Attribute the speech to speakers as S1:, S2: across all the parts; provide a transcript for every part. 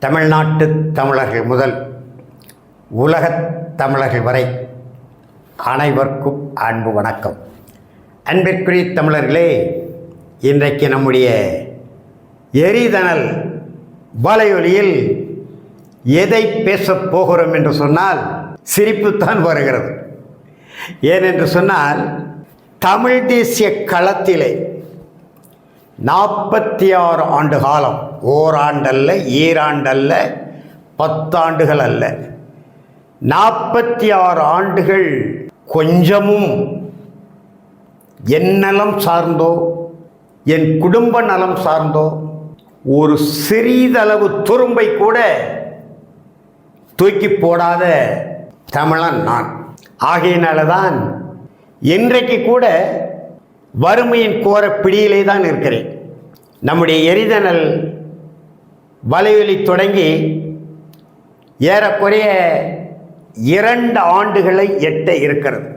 S1: தமிழ்நாட்டு தமிழர்கள் முதல் உலகத் தமிழர்கள் வரை அனைவருக்கும் அன்பு வணக்கம். அன்பிற்குரிய தமிழர்களே, இன்றைக்கு நம்முடைய எரிதனல் வலையொலியில் எதை பேசப் போகிறோம் என்று சொன்னால் சிரிப்புத்தான் வருகிறது. ஏனென்று சொன்னால் தமிழ் தேசிய களத்திலே 46 ஆண்டு காலம், ஓராண்டல்ல, ஈராண்டல்ல, 10 ஆண்டுகள் அல்ல, 46 ஆண்டுகள் கொஞ்சமும் என் நலம் சார்ந்தோ என் குடும்ப நலம் சார்ந்தோ ஒரு சிறிதளவு துரும்பை கூட தூக்கி போடாத தமிழன் நான். ஆகையினால தான் இன்றைக்கு கூட வறுமையின் கோர பிடியிலே தான் இருக்கிறேன். நம்முடைய எரிதனல் வலையொலி தொடங்கி ஏறக்குறைய 2 ஆண்டுகளை எட்ட இருக்கிறது.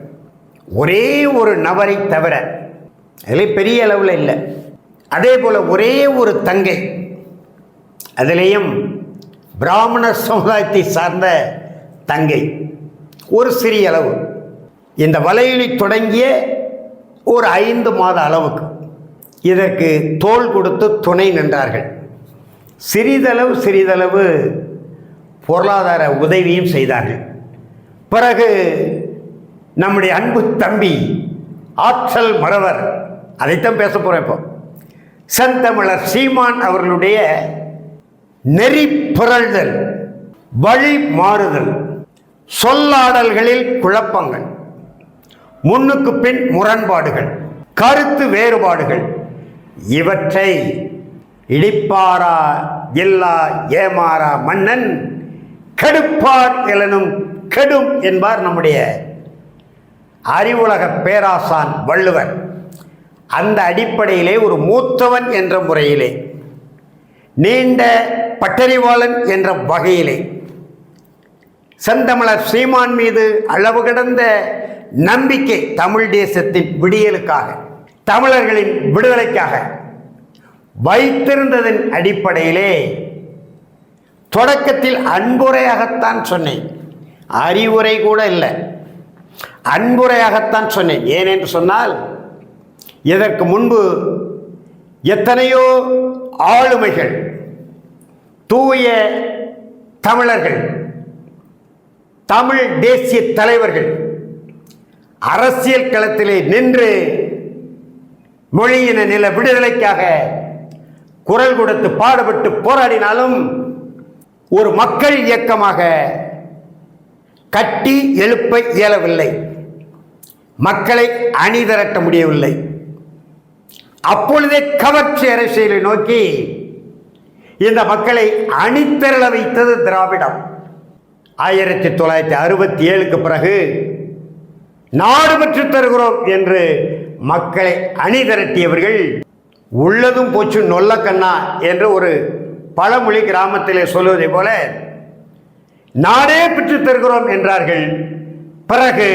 S1: ஒரே ஒரு நபரை தவிர, அதில் பெரிய அளவில் இல்லை. அதே போல் ஒரே ஒரு தங்கை, அதிலேயும் பிராமண சமுதாயத்தை சார்ந்த தங்கை, ஒரு சிறிய அளவு. இந்த வலையொலி தொடங்கிய ஒரு 5 மாத அளவுக்கு இதற்கு தோள் கொடுத்து துணை நின்றார்கள். சிறிதளவு பொருளாதார உதவியும் செய்தார்கள். பிறகு நம்முடைய அன்பு தம்பி ஆற்றல் மறவர், அதைத்தான் பேச போகிறேன் இப்போ, செந்தமிழர் சீமான் அவர்களுடைய நெறி பிறழ்தல், வழி மாறுதல், சொல்லாடல்களில் குழப்பங்கள், முன்னுக்கு பின் முரண்பாடுகள், கருத்து வேறுபாடுகள், இவற்றை இடிப்பாரா இல்லா ஏமாறா மன்னன் கெடுப்பார் எலனும் கெடும் என்பார் நம்முடைய அறிவுலக பேராசான் வள்ளுவர். அந்த அடிப்படையிலே ஒரு மூத்தவன் என்ற முறையிலே, நீண்ட பட்டறிவாளன் என்ற வகையிலே செந்தமிழர் சீமான் மீது அளவு கடந்த நம்பிக்கை, தமிழ் தேசத்தின் விடியலுக்காக, தமிழர்களின் விடுதலைக்காக வைத்திருந்ததன் அடிப்படையிலே தொடக்கத்தில் அன்புரையாகத்தான் சொன்னேன், அறிவுரை கூட இல்லை, அன்புரையாகத்தான் சொன்னேன். ஏனென்று சொன்னால் இதற்கு முன்பு எத்தனையோ ஆளுமைகள், தூய தமிழர்கள், தமிழ் தேசிய தலைவர்கள் அரசியல் களத்திலே நின்று மொழியின நில விடுதலைக்காக குரல் கொடுத்து பாடுபட்டு போராடினாலும் ஒரு மக்கள் இயக்கமாக கட்டி எழுப்ப இயலவில்லை, மக்களை அணிதிரட்ட முடியவில்லை. அப்பொழுதே கவர்ச்சி அரசியலை நோக்கி இந்த மக்களை அணிதிரள வைத்தது திராவிடம். 1967க்கு பிறகு நாடு பெற்று தருகிறோம் என்று மக்களை அணிதிரட்டியவர்கள் உள்ளதும் போச்சு நொல்லக்கண்ணா என்று ஒரு பழமொழி கிராமத்திலே சொல்வதை போல நாடே பெற்று தருகிறோம் என்றார்கள். பிறகு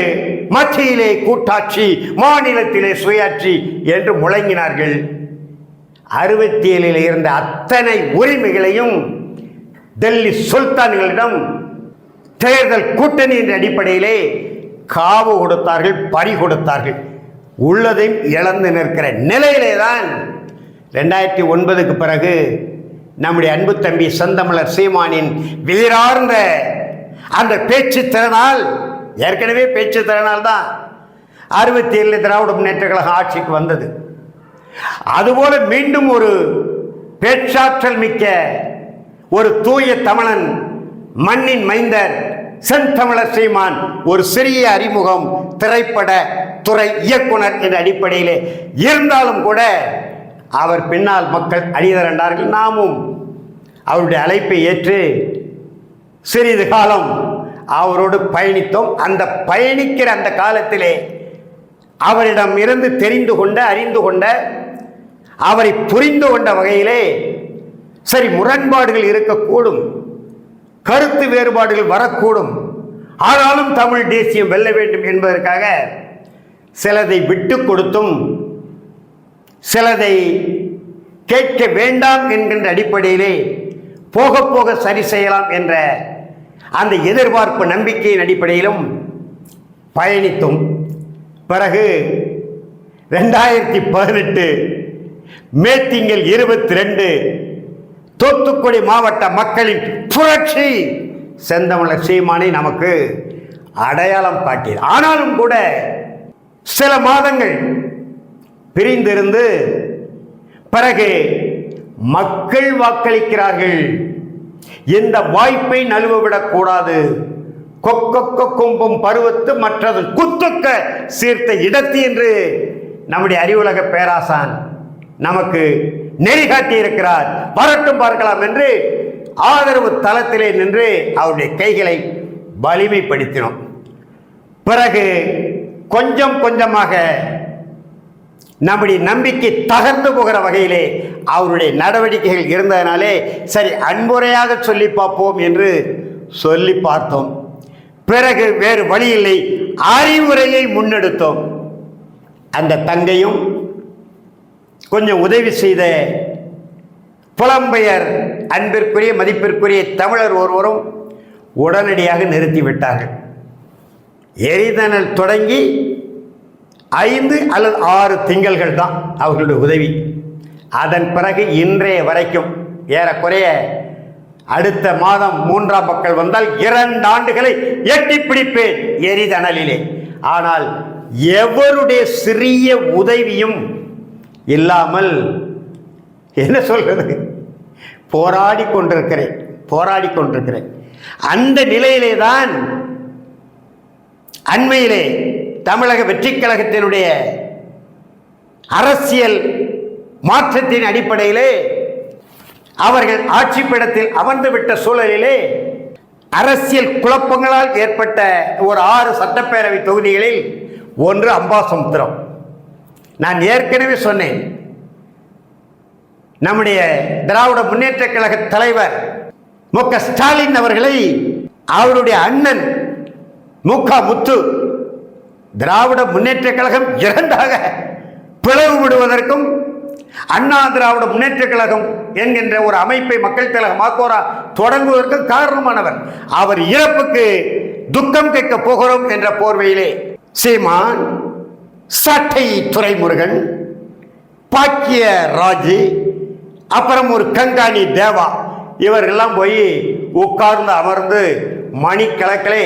S1: மத்தியிலே கூட்டாட்சி, மாநிலத்திலே சுயாட்சி என்று முழங்கினார்கள். 67 இருந்த அத்தனை உரிமைகளையும் டெல்லி சுல்தான்களிடம் தேர்தல் கூட்டணி என்ற அடிப்படையிலே காவு கொடுத்தார்கள், பறி கொடுத்தார்கள். உள்ளதையும் இழந்து நிற்கிற நிலையிலே தான் 2009க்கு பிறகு நம்முடைய அன்பு தம்பி செந்தமிழர் சீமானின் வீரார்ந்த அந்த பேச்சு திறனால், ஏற்கனவே பேச்சு திறனால் தான் 67 திராவிட முன்னேற்ற கழகம் ஆட்சிக்கு வந்தது. அதுபோல மீண்டும் ஒரு பேச்சாற்றல் மிக்க ஒரு தூய தமிழன், மண்ணின் மைந்தர் செந்தமிழர் சீமான் ஒரு சிறிய அறிமுகம், திரைப்பட துறை இயக்குனர் என்ற அடிப்படையிலே இருந்தாலும் கூட அவர் பின்னால் மக்கள் அணிதிரண்டார்கள். நாமும் அவருடைய அழைப்பை ஏற்று சிறிது காலம் அவரோடு பயணித்தோம். அந்த பயணிக்கிற அந்த காலத்திலே அவரிடம் இருந்து தெரிந்து கொண்ட, அறிந்து கொண்ட, அவரை புரிந்து கொண்ட வகையிலே சரி, முரண்பாடுகள் இருக்கக்கூடும், கருத்து வேறுபாடுகள் வரக்கூடும், ஆனாலும் தமிழ் தேசியம் வெல்ல வேண்டும் என்பதற்காக சிலதை விட்டு கொடுத்தும் சிலதை கேட்க வேண்டாம் என்கின்ற அடிப்படையிலே போக போக சரி செய்யலாம் என்ற அந்த எதிர்பார்ப்பு நம்பிக்கையின் அடிப்படையிலும் பயணித்தும் பிறகு 2018 மே திங்கள் 22 தூத்துக்குடி மாவட்ட மக்களின் புரட்சி செந்தமிழர் சீமானை நமக்கு அடையாளம் காட்டியது. ஆனாலும் கூட சில மாதங்கள் பிரிந்திருந்து பிறகு மக்கள் வாக்களிக்கிறார்கள். இந்த வாய்ப்பை நழுவவிடக்கூடாது. கொக்கொக்க கும்பும் பருவத்து மற்றது குத்துக்க சீர்த்த இடத்து என்று நம்முடைய அறிவுலக பேராசான் நமக்கு நெறிகாட்டி இருக்கிறார். வரட்டும் பார்க்கலாம் என்று ஆதரவு தளத்திலே நின்று அவருடைய கைகளை வலிமைப்படுத்தினோம். பிறகு கொஞ்சம் கொஞ்சமாக நம்முடைய நம்பிக்கை தகர்ந்து போகிற வகையிலே அவருடைய நடவடிக்கைகள் இருந்ததனாலே சரி அன்புரையாக சொல்லி பார்ப்போம் என்று சொல்லி பார்த்தோம். பிறகு வேறு வழியில்லை, அறிவுரையை முன்னெடுத்தோம். அந்த தங்கையும் கொஞ்சம் உதவி செய்த புலம்பெயர் அன்பிற்குரிய மதிப்பிற்குரிய தமிழர் ஒருவரும் உடனடியாக நிறுத்திவிட்டார்கள். எரிதனல் தொடங்கி 5 அல்லது 6 திங்கள்கள் தான் அவர்களுடைய உதவி. அதன் பிறகு இன்றைய வரைக்கும் ஏறக்குறைய அடுத்த மாதம் 3ஆம் பக்கம் வந்தால் 2 ஆண்டுகளை எட்டி பிடிப்பேன் எரிதனலிலே. ஆனால் எவருடைய சிறிய உதவியும் இல்லாமல் என்ன சொல்றது, போராடி கொண்டிருக்கிறேன். அந்த நிலையிலே தான் அண்மையிலே தமிழக வெற்றிக் கழகத்தினுடைய அரசியல் மாற்றத்தின் அடிப்படையிலே அவர்கள் ஆட்சிப்பீடத்தில் அமர்ந்துவிட்ட சூழலிலே அரசியல் குழப்பங்களால் ஏற்பட்ட ஒரு 6 சட்டப்பேரவை தொகுதிகளில் ஒன்று அம்பாசமுத்திரம். நான் ஏற்கனவே சொன்னேன், நம்முடைய திராவிட முன்னேற்ற கழக தலைவர் மு.க. ஸ்டாலின் அவர்களை அவருடைய அண்ணன் மு.க. முத்து திராவிட முன்னேற்ற கழகம் 2ஆக பிளவு விடுவதற்கும் அண்ணா திராவிட முன்னேற்ற கழகம் என்கின்ற ஒரு அமைப்பை மக்கள் திலகமாக்கோரா தொடங்குவதற்கு காரணமானவர். அவர் இறப்புக்கு துக்கம் கேட்க போகிறோம் என்ற போர்வையிலே சீமான், சட்டை துரைமுருகன், பாக்கிய ராஜு, அப்புறம் ஒரு கங்காணி தேவா இவர்களெல்லாம் போய் உட்கார்ந்து அமர்ந்து மணிக்கணக்கிலே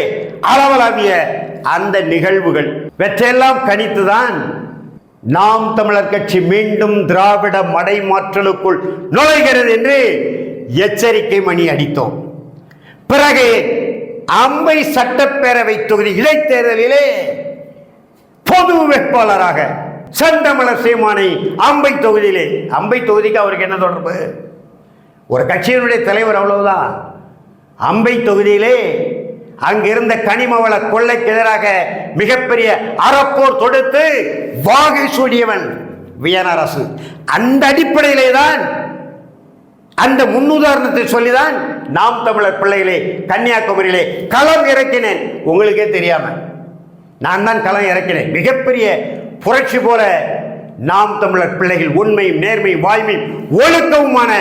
S1: அளவலாவிய அந்த நிகழ்வுகள் வெற்றையெல்லாம் கணித்துதான் நாம் தமிழர் கட்சி மீண்டும் திராவிட மடைமாற்றலுக்குள் நுழைகிறது என்று எச்சரிக்கை மணி அடித்தோம். பிறகு அம்பை சட்டப்பேரவை தொகுதி இடைத்தேர்தலிலே பொது வேட்பாளராக செந்தமிழர் சீமானை அம்பை தொகுதிக்கு அவருக்கு என்ன தொடர்பு? ஒரு கட்சியினுடைய தலைவர், அவ்வளவுதான். அம்பை தொகுதியிலே அங்கிருந்த கனிமவள கொள்ளைக்கு எதிராக மிகப்பெரிய அறப்போர் தொடுத்து வாகை சூடியவன் வியனரசு. அந்த அடிப்படையிலே தான், அந்த முன்னுதாரணத்தை சொல்லிதான் நாம் தமிழர் பிள்ளைகளே கன்னியாகுமரியிலே களம் இறக்கினேன். உங்களுக்கே தெரியாம நான் தான் களம் இறக்கினேன். மிகப்பெரிய புரட்சி போல நாம் தமிழர் பிள்ளைகள் உண்மையும் நேர்மையும் வாய்மையும் ஒழுக்கவுமான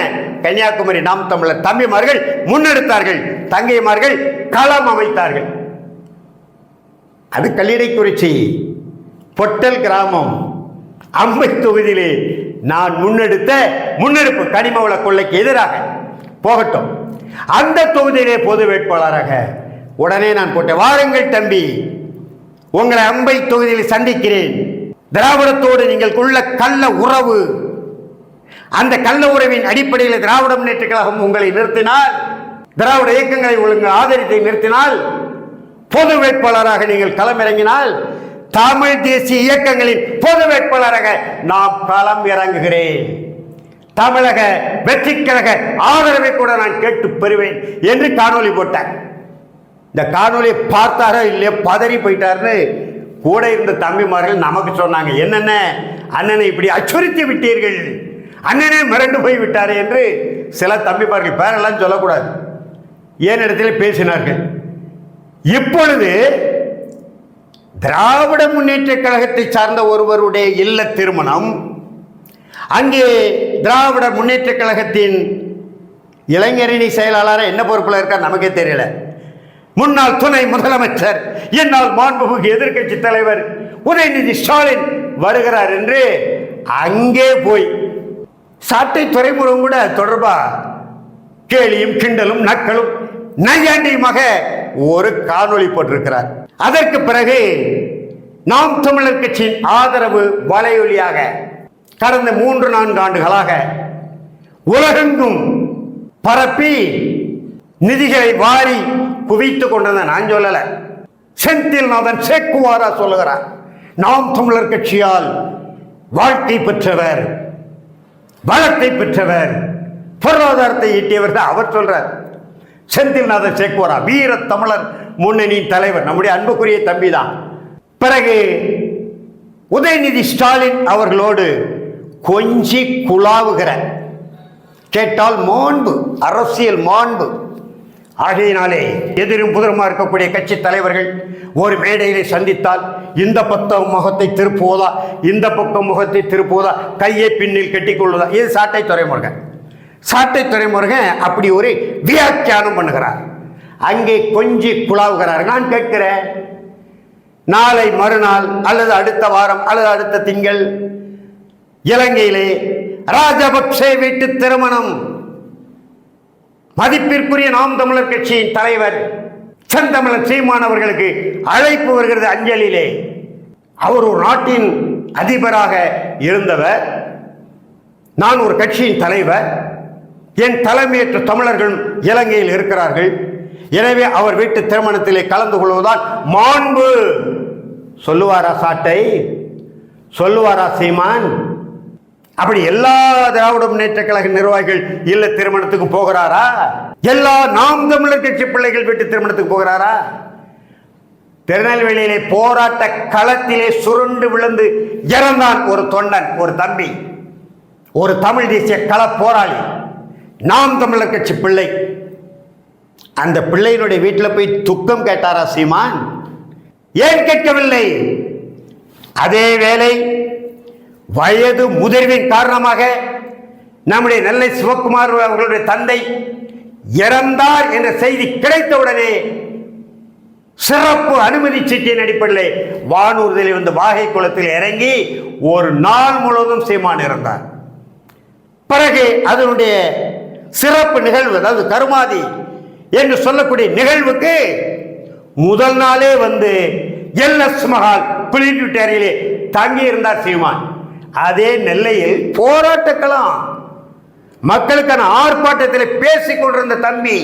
S1: கன்னியாகுமரி நாம் தமிழர் தம்பிமார்கள் முன்னெடுத்தார்கள், தங்கைமார்கள் களம் அமைத்தார்கள். அது கல்லிடைக்குறிச்சி பொட்டல் கிராமம் அம்பை தொகுதியிலே நான் முன்னெடுத்த முன்னெடுப்பு கனிமவள கொள்ளைக்கு எதிராக போகட்டும். அந்த தொகுதியிலே பொது வேட்பாளராக உடனே நான் போட்டேன். வாருங்கள் தம்பி, உங்களை அம்பை தொகுதியில் சந்திக்கிறேன். திராவிடத்தோடு நீங்கள் உள்ள கள்ள உறவு, அந்த கள்ள உறவின் அடிப்படையில் திராவிட முன்னேற்ற கழகம் உங்களை நிறுத்தினால், திராவிட இயக்கங்களை ஒழுங்கு ஆதரித்தை நிறுத்தினால், பொது வேட்பாளராக நீங்கள் களமிறங்கினால், தமிழ் தேசிய இயக்கங்களின் பொது வேட்பாளராக நான் களம் இறங்குகிறேன். தமிழக வெற்றி கழக ஆதரவை கூட நான் கேட்டு பெறுவேன் என்று காணொலி போட்டார். இந்த காணொலியை பார்த்தாரோ இல்லையோ பதறி போயிட்டார்னு கூட இருந்த தம்பிமார்கள் நமக்கு சொன்னாங்க. என்னென்ன அண்ணனை இப்படி அச்சுறுத்தி விட்டீர்கள், அண்ணனே மிரண்டு போய் விட்டாரே என்று சில தம்பிமார்கள், பேரெல்லாம் சொல்லக்கூடாது, ஏன் இடத்துல பேசினார்கள். இப்பொழுது திராவிட முன்னேற்ற கழகத்தை சார்ந்த ஒருவருடைய இல்ல திருமணம், அங்கே திராவிட முன்னேற்ற கழகத்தின் இளைஞரணி செயலாளராக என்ன பொறுப்பில் இருக்கார் நமக்கே தெரியல. முன்னாள் துணை முதலமைச்சர், என்னால் மாண்புமிகு எதிர்க்கட்சி தலைவர் உதயநிதி ஸ்டாலின் வருகிறார் என்று அங்கே போய் சாட்டை துறைமுகம் கூட தொடர்பா கேலியும் கிண்டலும் நக்களும் நையாண்டியுமாக ஒரு காணொளி போட்டிருக்கிறார். அதற்கு பிறகு நாம் தமிழர் கட்சியின் ஆதரவு வலையொலியாக கடந்த 3-4 ஆண்டுகளாக உலகெங்கும் பரப்பி நிதிகளை வாரி குவித்துக் கொண்டதை நான் சொல்லல, செந்தில்நாதன் சேக்குவாரா சொல்லுகிறார். நாம் தமிழர் கட்சியால் வாழ்க்கை பெற்றவர், வளத்தை பெற்றவர், பொருளாதாரத்தை ஈட்டியவர் தான் அவர் சொல்றார். செந்தில்நாதன் சேக்குவாரா வீர தமிழர் முன்னணியின் தலைவர், நம்முடைய அன்புக்குரிய தம்பி தான். பிறகு உதயநிதி ஸ்டாலின் அவர்களோடு கொஞ்சி குழாவுகிற, கேட்டால் மாண்பு, அரசியல் மாண்பு. ஆகையினாலே எதிரும் புதிருமா இருக்கக்கூடிய கட்சி தலைவர்கள் ஒரு மேடையிலே சந்தித்தால் இந்த பக்கம் முகத்தை திருப்புவதா, இந்த பக்கம் முகத்தை திருப்புவதா, கையை பின்னில் கட்டிக்கொள்வதா, இது சாட்டை துறைமுருகன். சாட்டை துறைமுருகன் அப்படி ஒரு வியாக்கியானம் பண்ணுகிறார். அங்கே கொஞ்சி குழாவுகிறார். நான் கேட்கிறேன், நாளை மறுநாள் அல்லது அடுத்த வாரம் அல்லது அடுத்த திங்கள் இலங்கையிலே ராஜபக்சே வீட்டு திருமணம், மதிப்பிற்குரிய நாம் தமிழர் கட்சியின் தலைவர் செந்தமிழன் சீமான் அவர்களுக்கு அழைப்பு வருகிறது அஞ்சலிலே. அவர் ஒரு நாட்டின் அதிபராக இருந்தவர், நான் ஒரு கட்சியின் தலைவர், என் தலைமையேற்ற தமிழர்கள் இலங்கையில் இருக்கிறார்கள், எனவே அவர் வீட்டு திருமணத்திலே கலந்து கொள்வதால் மாண்பு. சொல்லுவாரா சாட்டை? சொல்லுவாரா சீமான்? அப்படி எல்லா திராவிட முன்னேற்ற கழக நிர்வாகிகள் இல்ல திருமணத்துக்கு போகிறாரா? எல்லா நாம் தமிழர் கட்சி பிள்ளைகள் வீட்டு திருமணத்துக்கு போகிறாரா? திருநெல்வேலியிலே போராட்ட களத்திலே சுருண்டு விழுந்து இறந்தான் ஒரு தொண்டன், ஒரு தம்பி, ஒரு தமிழ் தேசிய கள போராளி, நாம் தமிழர் கட்சி பிள்ளை. அந்த பிள்ளையினுடைய வீட்டில் போய் துக்கம் கேட்டாரா சீமான்? ஏன் கேட்கவில்லை? அதே வேளை வயது முதிர்வின் காரணமாக நம்முடைய நெல்லை சிவக்குமார் அவர்களுடைய தந்தை இறந்தார் என்ற செய்தி கிடைத்தவுடனே சிறப்பு அனுமதி சீட்டின் அடிப்படையில் வானூர்தியில் வந்து வாகை குளத்தில் இறங்கி ஒரு நாள் முழுவதும் சீமான் இறந்தார். பிறகு அதனுடைய சிறப்பு நிகழ்வு, அதாவது கருமாதி என்று சொல்லக்கூடிய நிகழ்வுக்கு முதல் நாளே வந்து எல்எஸ் மஹால் பிளிட்டேரியிலே தங்கி இருந்தார் சீமான். அதே நெல்லையில் போராட்டக்கலாம், மக்களுக்கான ஆர்ப்பாட்டத்தில் பேசிக் கொண்டிருந்த தம்பி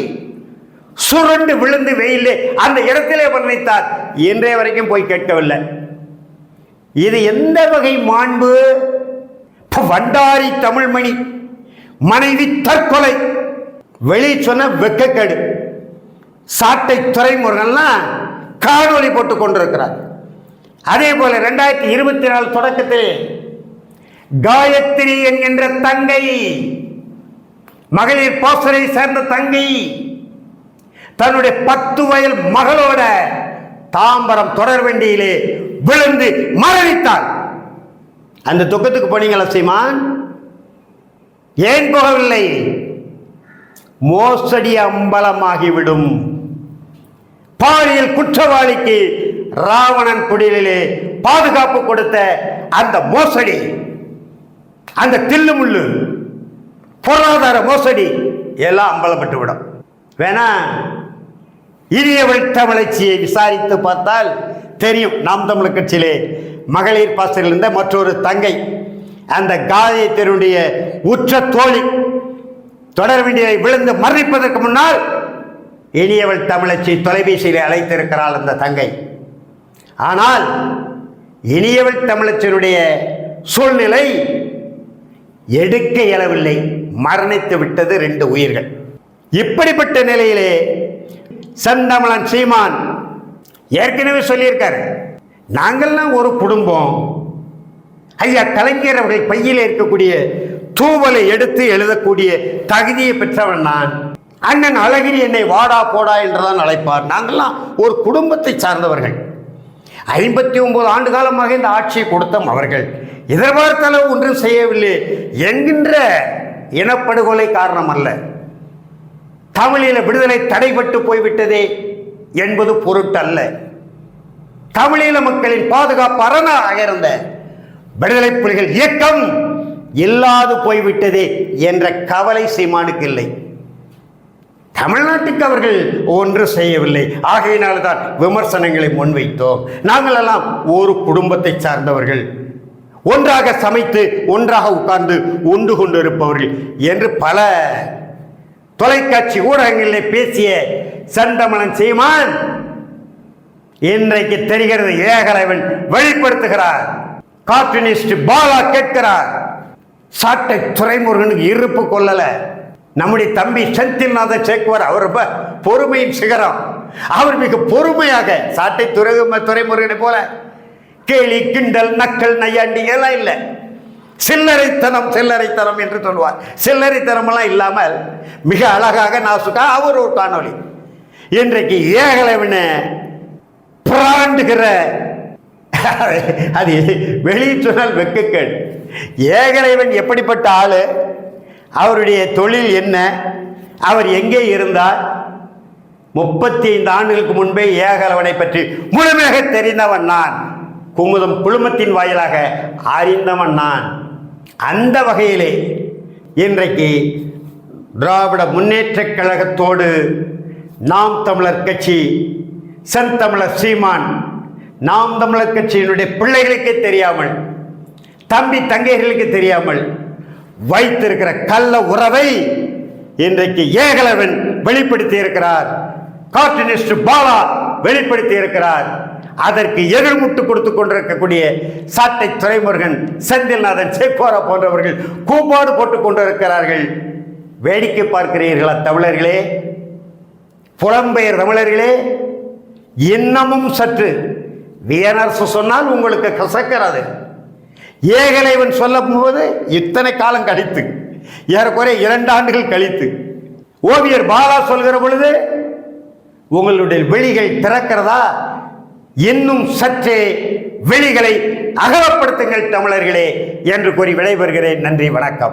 S1: சுருண்டு விழுந்து வெயிலே அந்த இடத்திலே வர்ணித்தார். இன்றைய வரைக்கும் போய் கேட்கவில்லை. இது எந்த வகை மாண்பு? வண்டாரி தமிழ்மணி மனைவி தற்கொலை வெளி சொன்ன வெக்கக்கேடு. சாட்டை துறைமுருகன்லாம் காணொலி போட்டுக் கொண்டிருக்கிறார். அதே போல 2024 தொடக்கத்தில் காயத்ரி என்கின்ற தங்கை, மகளிர் பாசறை சேர்ந்த தங்கை, தன்னுடைய 10 வயது மகளோட தாம்பரம் தொடர்வண்டியிலே விழுந்து மரணித்தார். அந்த துக்கத்துக்கு போனீங்களா சீமான்? ஏன் போகவில்லை? மோசடி அம்பலமாகிவிடும். பாலியல் குற்றவாளிக்கு ராவணன் குடிலே பாதுகாப்பு கொடுத்த அந்த மோசடி, அந்த தில்லுமுள்ளு பொருளாதார மோசடி எல்லாம் அம்பலப்பட்டு விடும். வேணா இனியவள் தமிழச்சியை விசாரித்து பார்த்தால் தெரியும். நாம் தமிழர் கட்சியிலே மகளிர் பாசறையில் இருந்த மற்றொரு தங்கை, அந்த காயத்தினுடைய உற்ற தோழி தொடர்வண்டியை விழுந்து மரணிப்பதற்கு முன்னால் இனியவள் தமிழச்சி தொலைபேசியில் அழைத்திருக்கிறாள் அந்த தங்கை. ஆனால் இனியவள் தமிழச்சியினுடைய சூழ்நிலை எடுக்க இயலவில்லை, மரணித்து விட்டது 2 உயிர்கள். இப்படிப்பட்ட நிலையிலே செந்தமிழன் சீமான் ஏற்கனவே சொல்லியிருக்காரு, நாங்கள்லாம் ஒரு குடும்பம். ஐயா கலைஞர் அவர்கள் பையில் இருக்கக்கூடிய தூவலை எடுத்து எழுதக்கூடிய தகுதியை பெற்றவன் நான். அண்ணன் அழகிரி என்னை வாடா போடா என்றுதான் அழைப்பார். நாங்கள்லாம் ஒரு குடும்பத்தை சார்ந்தவர்கள். 59 ஆண்டு காலமாக இந்த ஆட்சியை கொடுத்தோம். அவர்கள் எதிர்பார்த்த அளவு ஒன்றும் செய்யவில்லை என்கின்ற இனப்படுகொலை காரணம் அல்ல. தமிழீழ விடுதலை தடைபட்டு போய்விட்டதே என்பது பொருட்டல்ல. தமிழீழ மக்களின் பாதுகாப்பு அரணாக இருந்த விடுதலை புலிகள் இயக்கம் இல்லாது போய்விட்டதே என்ற கவலை சீமானுக்கு இல்லை. தமிழ்நாட்டுக்கு அவர்கள் ஒன்று செய்யவில்லை. ஆகையினால்தான் விமர்சனங்களை முன்வைத்தோம். நாங்கள் எல்லாம் ஒரு குடும்பத்தை சார்ந்தவர்கள், ஒன்றாக சமைத்து ஒன்றாக உட்கார்ந்து உண்டு கொண்டிருப்பவர்கள் என்று பல தொலைக்காட்சி ஊடகங்களில் பேசிய செந்தமிழன் சீமான் இன்றைக்கு தெரிகிறது. ஏகலைவன் வெளிப்படுத்துகிறார். கார்ட்டூனிஸ்ட் பாலா கேட்கிறார். சாட்டை துரைமுருகனுக்கு இருப்பு கொள்ளல. நம்முடைய தம்பி செந்தில்நாதன் சேக்குவார் அவர் பொறுமையின் சிகரம். அவர் மிக பொறுமையாக சாட்டை துரைமுருகனை போல கேலி கிண்டல் நக்கல் நையாண்டி எல்லாம் இல்லை. சில்லறைத்தனம் என்று சொல்வார். சில்லறைத்தனம் எல்லாம் இல்லாமல் மிக அழகாக நாசுக்கா அவர் ஒரு காணொலி. இன்றைக்கு ஏகலைவன பிராண்டுகிற அது வெளியே சொன்னால் வெக்கக்கேடு. ஏகலைவன் எப்படிப்பட்ட ஆளு, அவருடைய தொழில் என்ன, அவர் எங்கே இருந்தார், 35 ஆண்டுகளுக்கு முன்பே ஏகலைவனை பற்றி முழுமையாக தெரிந்தவன் நான். குழுமத்தின் வாயிலாக அறிந்தவன் நான். அந்த வகையிலே இன்றைக்கு திராவிட முன்னேற்றக் கழகத்தோடு நாம் தமிழர் கட்சி, செந்தமிழர் சீமான், நாம் தமிழர் கட்சியினுடைய பிள்ளைகளுக்கு தெரியாமல், தம்பி தங்கைகளுக்கு தெரியாமல் வைத்திருக்கிற கள்ள உறவை இன்றைக்கு ஏகலைவன் வெளிப்படுத்தி இருக்கிறார். கார்ட்டூனிஸ்ட் பாலா வெளிப்படுத்தி இருக்கிறார். அதற்கு எதிர்முட்டு கொடுத்து கொண்டிருக்கக்கூடிய சாட்டை துரைமுருகன், செந்தில்நாதன் சேக்குவாரா போன்றவர்கள் கூப்பாடு போட்டுக் கொண்டிருக்கிறார்கள். வேடிக்கை பார்க்கிறீர்களா தமிழர்களே, புலம்பெயர் தமிழர்களே? இன்னமும் சற்று வியனரசு சொன்னால் உங்களுக்கு கசக்கிறது. ஏகலைவன் சொல்லும் போது இத்தனை காலம் கழித்து, ஏறக்குறைய 2 ஆண்டுகள் கழித்து, ஓவியர் பாலா சொல்கிற பொழுது உங்களுடைய விழிகள் திறக்கிறதா? இன்னும் சற்றே விழிகளை அகலப்படுத்துங்கள் தமிழர்களே என்று கூறி விடைபெறுகிறேன். நன்றி, வணக்கம்.